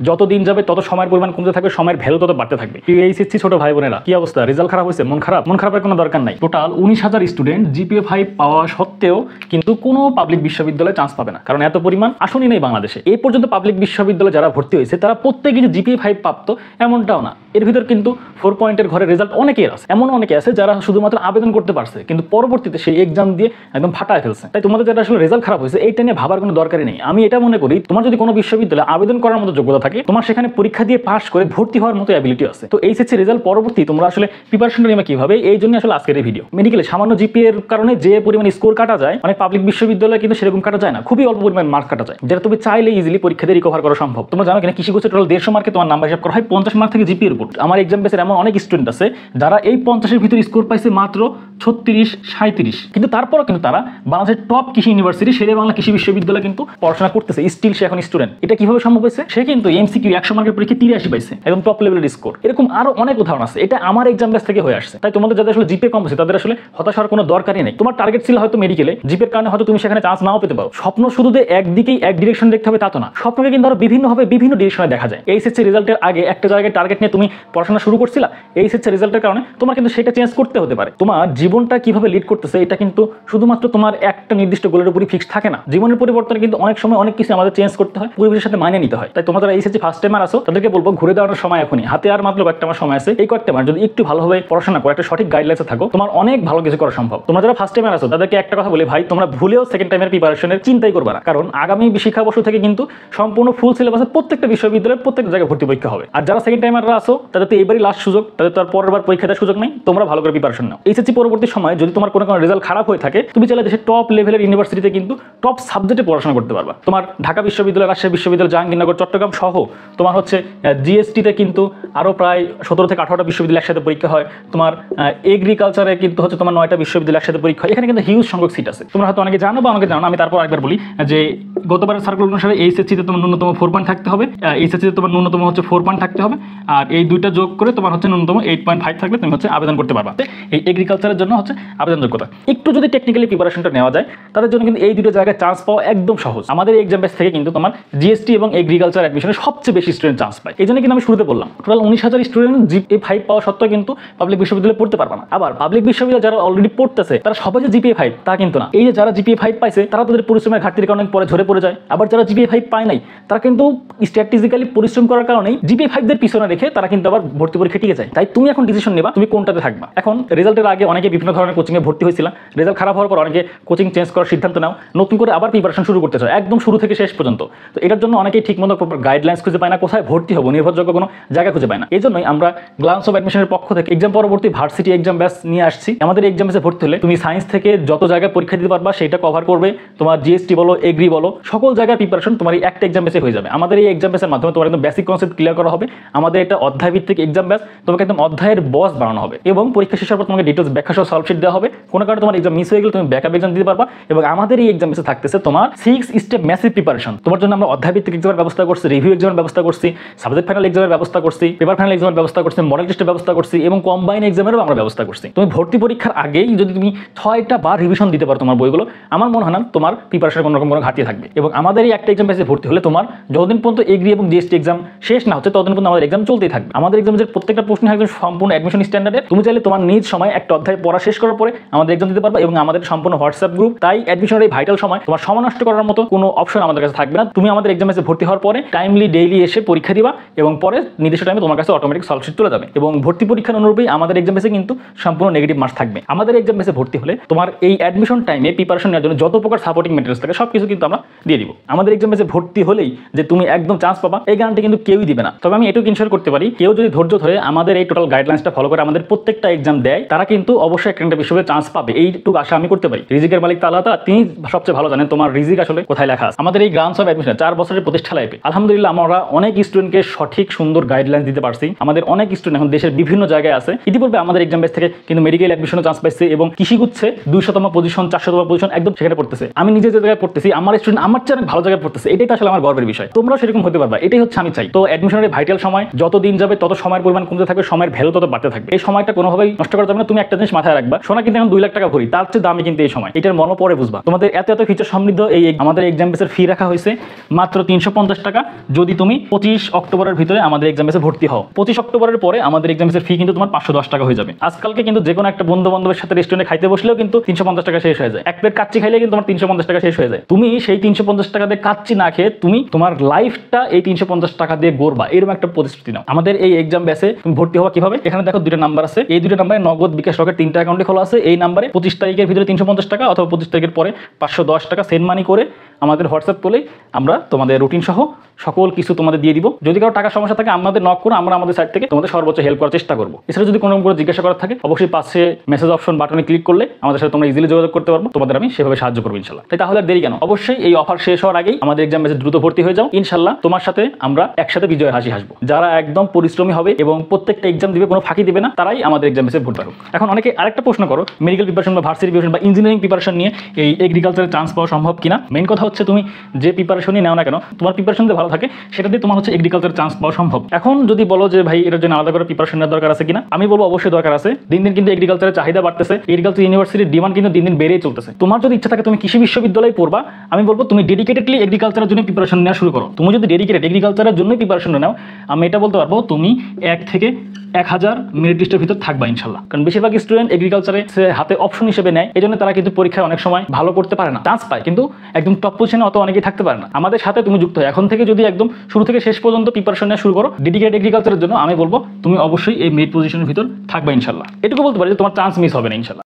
যত দিন যাবে তত সময়ের পরিমাণ কমতে থাকবে, সময়ের ভ্যালু তত বাড়তে থাকবে। এইচএসসি ছোট ভাই বোনেরা, কি অবস্থা? রেজাল্ট খারাপ হয়েছে, মন খারাপের কোনো দরকার নাই। টোটাল 19,000 স্টুডেন্ট জিপিএ 5 পাওয়া সত্ত্বেও কিন্তু কোনো পাবলিক বিশ্ববিদ্যালয়ে চান্স পাবে না, কারণ এত পরিমাণ আসনই নেই বাংলাদেশে। এই পর্যন্ত পাবলিক বিশ্ববিদ্যালয়ে যারা ভর্তি হয়েছে তারা প্রত্যেকে যে জিপিএ 5 প্রাপ্ত এমনটাও না। এর ভিতর কিন্তু 4 পয়েন্টের ঘরে রেজাল্ট অনেকের আছে, এমন অনেকে আছে যারা শুধুমাত্র আবেদন করতে পারছে কিন্তু পরবর্তীতে সেই এক্সাম দিয়ে একদম ফাটায় ফেলছে। তাই তোমাদের যারা আসলে রেজাল্ট খারাপ হয়েছে এইটা নিয়ে ভাবার কোনো দরকারই নেই। আমি এটা মনে করি, তোমার যদি কোনো বিশ্ববিদ্যালয়ে আবেদন করার মতো যোগ্যতা থাকে, তোমার সেখানে পরীক্ষা দিয়ে পাস করে ভর্তি হওয়ার মতো অ্যাবিলিটি আছে। তো এইচএসসি রেজাল্ট পরবর্তী তোমরা আসলে প্রিপারেশনটা নেবে কিভাবে, এই জন্য আসলে আজকের এই ভিডিও। মেডিকেলে সামান্য জিপিএ এর কারণে যে পরিমাণ স্কোর কাটা যায়, অনেক পাবলিক বিশ্ববিদ্যালয়ে কিন্তু সেরকম কাটা যায় না, খুবই অল্প পরিমাণ মার্ক কাটা যায়, যেটা তুমি চাইলে ইজিলি পরীক্ষা দিয়ে রিকভার করা সম্ভব। তোমরা জানো কিনা, কৃষি কোর্সে টোটাল 150 মার্কে তোমার নাম্বার হিসাব করা হয় 50 মার্ক থেকে জিপিএর উপর। আমার এক্সাম বেসের এমন অনেক স্টুডেন্ট আছে যারা এই 50-এর ভিতরে স্কোর পাইছে মাত্র 36, 37, কিন্তু তারপরও কিন্তু তারা বাংলাদেশের টপ কৃষি ইউনিভার্সিটি শেরে বাংলা কৃষি বিশ্ববিদ্যালয়ে কিন্তু পড়াশোনা করতেছে, স্টিল সে এখন স্টুডেন্ট। এটা কিভাবে সম্ভব হয়েছে? সে কিন্তু এমসিকিউ 100 মার্কের পরীক্ষা 83 পাইছে, একদম টপ লেভেলের স্কোর। এরকম আরো অনেক উদাহরণ আছে, এটা আমার এক্সাম বেস থেকে হয়ে আসছে। তাই তোমাদের যাদের আসলে জিপিএ কম আছে তাদের আসলে হতাশ হওয়ার কোনো দরকারই নেই। তোমার টার্গেট ছিল হয়তো মেডিকেলে, জিপিএর কারণে হয়তো তুমি সেখানে চান্স নাও পেতে পারো। স্বপ্ন শুধু যে একদিকেই এক ডিরেকশন দেখতে হবে তা তো না, স্বপ্নকে কিন্তু আরো বিভিন্নভাবে বিভিন্ন ডিরেকশনে দেখা যায়। এইচএসসি রেজাল্টের আগে একটা জায়গায় টার্গেট নিয়ে তুমি পড়াশোনা শুরু করছিলা, এইচএসসি রেজাল্টের কারণে তোমার কিন্তু সেটা চেঞ্জ করতে হতে পারে। তোমার জীবনটা কিভাবে লিড করতেছে এটা কিন্তু শুধুমাত্র তোমার একটা নির্দিষ্ট গোলের উপরই ফিক্স থাকে না। জীবনের পরিবর্তনে কিন্তু অনেক সময় অনেক কিছু আমাদের চেঞ্জ করতে হয়, পরিবেশের সাথে মানিয়ে নিতে হয়। তাই তোমরা যারা এইচএসসি ফার্স্ট টাইমার আসো তাদেরকে বলবো, ঘুরে দাঁড়ানোর সময় এখনই, হাতে আর মাত্র কয়েকটা মাস সময় আছে। এই কয়েকটা মাস যদি একটু ভালোভাবে পড়াশোনা করো, একটা সঠিক গাইডলাইন্সে থাকো, তোমার অনেক ভালো কিছু করা সম্ভব। তোমরা যারা ফার্স্ট টাইমার আসো তাদেরকে একটা কথা বলি, ভাই তোমরা ভুলেও সেকেন্ড টাইমের প্রিপারেশনের চিন্তাই করবে না, কারণ আগামী শিক্ষাবর্ষ থেকে কিন্তু সম্পূর্ণ ফুল সিলেবাসে প্রত্যেকটা বিশ্ববিদ্যালয়ের প্রত্যেকটা জায়গায় ভর্তি পরীক্ষা হবে। আর যারা সেকেন্ড টাইমাররা আসো তাদের তো এবারই লাস্ট সুযোগ, তাদের তো আর পরের বার পরীক্ষা দেওয়ার সুযোগ নেই। তোমরা ভালো করে প্রিপারেশন নাও। এইচএসসি পরবর্তী সময় যদি তোমার কোনো রেজাল্ট খারাপ হয়ে থাকে, তুমি চাইলে দেশের টপ লেভেলের ইউনিভার্সিটিতে কিন্তু টপ সাবজেক্টে পড়াশোনা করতে পারবা। তোমার ঢাকা বিশ্ববিদ্যালয়, রাজশাহী বিশ্ববিদ্যালয়, জাহাঙ্গীরনগর, চট্টগ্রাম সহ তোমার হচ্ছে জিএসটিতে কিন্তু আরও প্রায় 17 থেকে 18টা বিশ্ববিদ্যালয় একসাথে পরীক্ষা হয়। তোমার এগ্রিকালচারে কিন্তু হচ্ছে তোমার 9টা বিশ্ববিদ্যালয় একসাথে পরীক্ষা হয়। এখানে কিন্তু হিউজ সংখ্যক সিট আছে। তোমরা হয়তো অনেকে জানো বা অনেকে জানো না, আমি তারপর একবার বলি যে গতবারের সার্কুলার অনুসারে এইচএসসিতে তোমার ন্যূনতম 4 পয়েন্ট থাকতে হবে, এইচএসসিতে তোমার ন্যূনতম হচ্ছে 4 পয়েন্ট থাকতে হবে, আর এই দুইটা যোগ করে তোমার হচ্ছে ন্যূনতম 8.5 থাকলে তুমি হচ্ছে আবেদন করতে পারবা। এই এগ্রিকালচারের জন্য হচ্ছে আবেদন যোগ্যতা। একটু যদি টেকনিক্যালি প্রিপারেশনটা নেওয়া যায় তাদের জন্য কিন্তু এই দুটো জায়গায় চান্স পাওয়া একদম সহজ। আমাদের এই এক্সাম বেস থেকে কিন্তু তোমার জিএসটি এবং এগ্রিকালচার অ্যাডমিশনে সবচেয়ে বেশি স্টুডেন্ট চান্স পায়। এই জন্য কিন্তু আমি শুরুতে বললাম, টোটাল 19,000 স্টুডেন্ট জিপিএ 5 পাওয়া সত্ত্বেও কিন্তু পাবলিক বিশ্ববিদ্যালয়ে পড়তে পারবে না। আবার পাবলিক বিশ্ববিদ্যালয় যারা অলরেডি পড়তেছে তারা সবাই যে জিপিএ 5 তা কিন্তু না। এই যে যারা জিপিএ 5 পাইছে তারা তাদের পরিশ্রমের ঘাটতির কারণে পরে ঝরে পড়ে যায়। আবার যারা জিপিএ 5 পায় নাই তারা কিন্তু স্ট্র্যাটেজিক্যালি পরিশ্রম করার কারণেই জিপিএ 5 দের পিছনে রেখে তারা কিন্তু আবার ভর্তি পরীক্ষা টিকে যায়। তাই তুমি এখন ডিসিশন নেবা তুমি কোনটাতে থাকবা। এখন রেজাল্টের আগে অনেকে বিভিন্ন ধরনের কোচিংয়ে ভর্তি হয়েছিল, রেজাল্ট খারাপ হওয়ার পর অনেকে কোচিং চেঞ্জ করার সিদ্ধান্ত নাও, নতুন করে আবার প্রিপারেশন শুরু করতে চাও একদম শুরু থেকে শেষ পর্যন্ত। তো এটার জন্য অনেকেই ঠিকমতো গাইডলাইন্স খুঁজে পায় না, কোথায় ভর্তি হবো নির্ভরযোগ্য কোনো জায়গা খুঁজে পায় না। এই জন্যই আমরা গ্লান্স অফ অ্যাডমিশনের পক্ষ থেকে এক্সাম পরবর্তী ভার্সিটি এক্সাম ব্যাচ নিয়ে আসছি। আমাদের এক্সাম ব্যাচে ভর্তি হলে তুমি সায়েন্স থেকে যত জায়গায় পরীক্ষা দিতে পারবা সেটা কভার করবে। তোমার জিএসটি বলো, এগ্রি বলো, সকল জায়গায় প্রিপারেশন তোমার এই একটা এক্সাম ব্যাচে হয়ে যাবে। আমাদের এই এক্সাম ব্যাচের মাধ্যমে তোমার একদম বেসিক কনসেপ্ট ক্লিয়ার করা হবে। আমাদের এটা অধ্যায় ভিত্তিক এক্সাম ব্যাচ, তোমাকে একদম অধ্যায়ের বস বানানো হবে এবং পরীক্ষা শেষের পর তোমাকে ডিটেলস ব্যাখ্যা সহ সলভ শিট দেওয়া হবে। কোনো কারণে তোমার এক্সাম মিস হয়ে গেলে তুমি ব্যাকআপ এক্সাম দিতে পারবা। এবং আমাদের এই এক্সাম ব্যাচে থাকতেছে তোমার 6 স্টেপ ম্যাসিভ প্রিপারেশন। তোমার জন্য আমরা অধ্যায় ভিত্তিক এক্সামের ব্যবস্থা করছি, রিভিউ এক্সামের ব্যবস্থা করছি, সাবজেক্ট ফাইনাল এক্সামের ব্যবস্থা করছি, পেপার ফাইনাল এক্সামের ব্যবস্থা করছি, মডেল টেস্টের ব্যবস্থা করছি এবং কম্বাইন এক্সামেরও আমরা ব্যবস্থা করছি। তুমি ভর্তি পরীক্ষার আগেই যদি তুমি 6টা বার রিভিশন দিতে পারো তোমার বইগুলো, আমার মনে হয় না তোমার প্রিপারেশনের কোনো রকম কোনো ঘাটতি থাকবে। এবং আমাদের এই একটা এক্সাম ব্যাচে ভর্তি হলে তোমার যতদিন পর্যন্ত এগ্রি এবং জিএসটি এক্সাম শেষ না হচ্ছে ততদিন পর্যন্ত আমাদের এক্সাম চলতেই থাকবে। আমাদের এক্সামের প্রত্যেকটা প্রশ্ন একদম সম্পূর্ণ অ্যাডমিশন স্ট্যান্ডার্ডের। তুমি চাইলে তোমার নিজ সময় একটা অধ্যায় পড়া শেষ করার পরে আমাদের এক্সাম দিতে পারবা এবং আমাদের সম্পূর্ণ হোয়াটসঅ্যাপ গ্রুপ। তাই অ্যাডমিশনের এই ভাইটাল সময় তোমার সময় নষ্ট করার মতো কোনো অপশন আমাদের কাছে থাকবে না। তুমি আমাদের এক্সাম ব্যাচে ভর্তি হওয়ার পরে টাইমলি ডেইলি এসে পরীক্ষা দিবা এবং পরে নির্দিষ্ট টাইমে তোমার কাছে অটোমেটিক সলভ শিট চলে যাবে। এবং ভর্তি পরীক্ষার অনুরূপই আমাদের এক্সাম ব্যাচে কিন্তু সম্পূর্ণ নেগেটিভ মার্কস থাকবে। আমাদের এক্সাম ব্যাচে ভর্তি হলে তোমার এই অ্যাডমিশন টাইমে প্রিপারেশন নেওয়ার জন্য যত প্রকার সাপোর্টিং ম্যাটেরিয়ালস থাকে সব কিছু কিন্তু আমরা দিয়ে দিব। আমাদের এক্সাম ব্যাচে ভর্তি হলেই যে তুমি একদম চান্স পাবা এই গ্যারান্টি কিন্তু কেউই দিবে না। তবে আমি এটুকু ইনশিওর করতে পারি, কেউ যদি ধৈর্য ধরে আমাদের এই টোটাল গাইডলাইন্সটা ফলো করে আমাদের প্রত্যেকটা এক্সাম দেয় তারা কিন্তু অবশ্যই একটা বিশ্ববিদ্যালয়ে চান্স পাবে। এইটুকু আশা আমি করতে পারি। রিজিকের মালিক আল্লাহ তাআলা, তিনি সবচেয়ে ভালো জানেন তোমার রিজিক আসলে কোথায় লেখা আছে। আমাদের এই গ্রান্টস অফ অ্যাডমিশন 4 বছরের প্রতিষ্ঠা লাইফে আলহামদুলিল্লাহ আমরা অনেক স্টুডেন্টকে সঠিক সুন্দর গাইডলাইন্স দিতে পারছি। আমাদের অনেক স্টুডেন্ট এখন দেশের বিভিন্ন জায়গায় আছে। ইতিপূর্বে আমাদের এক্সাম বেস থেকে কিন্তু মেডিকেল অ্যাডমিশনে চান্স পাইছে এবং কৃষিগুচ্ছে 200তম পজিশন, 400তম পজিশন একদম সেখানে পড়তেছে। আমি নিজে যে জায়গায় পড়তেছি আমার স্টুডেন্ট আমার চেয়ে অনেক ভালো জায়গায় পড়তেছে, এটাই তো আসলে আমার গর্বের বিষয়। তোমরাও সেরকম হতে পারবা, এটাই হচ্ছে আমি চাই। তো অ্যাডমিশনের ভাইটাল সময়, যত দিন যাবে তত সময়ের পরিমাণ কমতে থাকবে, সময়ের ভ্যালু তত বাড়তে থাকবে। এই সময়টা কোনোভাবেই নষ্ট করা যাবে না। তুমি একটা জিনিস মাথায় মাথায় রাখবা, সোনা কিন্তু এখন 2 লাখ টাকা ভরি, তার চেয়ে দামি কিন্তু এই সময়, এটার মনে পরে বুঝবা। তোমাদের এত এত ফিচার সমৃদ্ধ এই আমাদের এক্সাম বেসের ফি রাখা হয়েছে মাত্র 350 টাকা। যদি তুমি 25 অক্টোবরের ভিতরে আমাদের এক্সাম বেসে ভর্তি হও, 25 অক্টোবরের পরে আমাদের এক্সাম বেসের ফি কিন্তু তোমার 510 টাকা হয়ে যাবে। আজকালকে কিন্তু যে কোনো একটা বন্ধু বান্ধবের সাথে রেস্টুরেন্টে খাইতে বসলেও কিন্তু 350 টাকা শেষ হয়ে যায়। এক প্লেট কাচ্চি খাইলে কিন্তু তোমার 350 টাকা শেষ হয়ে যায়। তুমি সেই 350 টাকা দিয়ে কাচ্চি না খেয়ে তুমি তোমার লাইফটা এই 350 টাকা দিয়ে গড়বা, এরকম একটা প্রতিশ্রুতি নাও। আমাদের এই এক্সাম বেসে তুমি ভর্তি হওয়া কিভাবে, এখানে দেখো 2টা নাম্বার আছে, এই 2টা নাম্বারে নগদ, বিকাশ, রকেট 3টা অ্যাকাউন্টে খোলা আছে। এই নাম্বারে 25 তারিখের ভিতরে 350 টাকা অথবা 25 তারিখের পরে 510 টাকা সেন্ড মানি করে আমাদের হোয়াটসঅ্যাপ করলেই আমরা তোমাদের রুটিন সহ সকল কিছু তোমাদের দিয়ে দিব। যদি কারো টাকা সমস্যা থাকে আমাদের নক করো, আমরা আমাদের সাইড থেকে তোমাদের সর্বোচ্চ হেল্প করার চেষ্টা করবো। এছাড়া যদি কোনো রকম করে জিজ্ঞাসা করার থাকে অবশ্যই পাশে মেসেজ অপশন বাটনে ক্লিক করলে আমাদের সাথে তোমরা ইজিলি যোগাযোগ করতে পারবো, তোমাদের আমি সেভাবে সাহায্য করবো ইনশাল্লাহ। তাহলে আর দেরি কেন, অবশ্যই এই অফার শেষ হওয়ার আগেই আমাদের এক্সাম বেসে দ্রুত ভর্তি হয়ে যাও। ইনশাল্লাহ তোমার সাথে আমরা একসাথে বিজয়ের হাসি হাসবো। যারা একদম পরিশ্রমী হবে এবং প্রত্যেকটা এক্সাম দিবে, কোনো ফাঁকি দিবে না, তারাই আমাদের এক্সাম বেসে ভর্তি হবে। এখন অনেকে আরেকটা প্রশ্ন করো, মেডিকেল প্রিপারেশন বা ভার্সিটি প্রিপারেশন বা ইঞ্জিনিয়ারিং প্রিপারেশন নিয়ে এই এগ্রিকালচারে চান্স পাওয়া সম্ভব কিনা। মেইন কথা হচ্ছে তুমি যে প্রিপারেশনই নাও না কেন, তোমার প্রিপারেশন যদি ভালো থাকে সেটা দিয়ে তোমার হচ্ছে এগ্রিকালচার চান্স পাওয়া সম্ভব। এখন যদি বলো যে ভাই এটার জন্য আলাদা করে প্রিপারেশন নেওয়ার দরকার আছে কিনা, আমি বলবো অবশ্যই দরকার আছে। দিন দিন কিন্তু এগ্রিকালচারের চাহিদা বাড়তেছে, এগ্রিকালচার ইউনিভার্সিটির ডিমান্ড কিন্তু দিন দিন বেড়েই চলতেছে। তোমার যদি ইচ্ছা থাকে তুমি কৃষি বিশ্ববিদ্যালয়ে পড়বা, আমি বলবো তুমি ডেডিকেটেডলি এগ্রিকালচারের জন্য প্রিপারেশন নেওয়া শুরু করো। তুমি যদি ডেডিকেটেড এগ্রিকালচারের জন্য প্রিপারেশন নাও, আমি এটা বলতে পারবো তুমি 1 থেকে 1000 মেরিট লিস্টের ভিতর থাকবা ইনশাল্লাহ। কারণ বেশিরভাগ স্টুডেন্ট এগ্রিকালচারে হাতে অপশন হিসেবে নেয়, এই জন্য তারা কিন্তু পরীক্ষায় অনেক সময় ভালো করতে পারে না, চান্স পায় কিন্তু একদম টপ পজিশনে অত অনেকেই থাকতে পারে না। আমাদের সাথে তুমি যুক্ত হয় এখন থেকে, যদি একদম শুরু থেকে শেষ পর্যন্ত প্রিপারেশন নেওয়া শুরু করো ডেডিকেটেড এগ্রিকালচারের জন্য, আমি বলবো তুমি অবশ্যই এই মেরিট পজিশনের ভিতর থাকবা ইনশাল্লাহ। এটুকু বলতে পারি যে তোমার চান্স মিস হবে না ইনশাল্লাহ।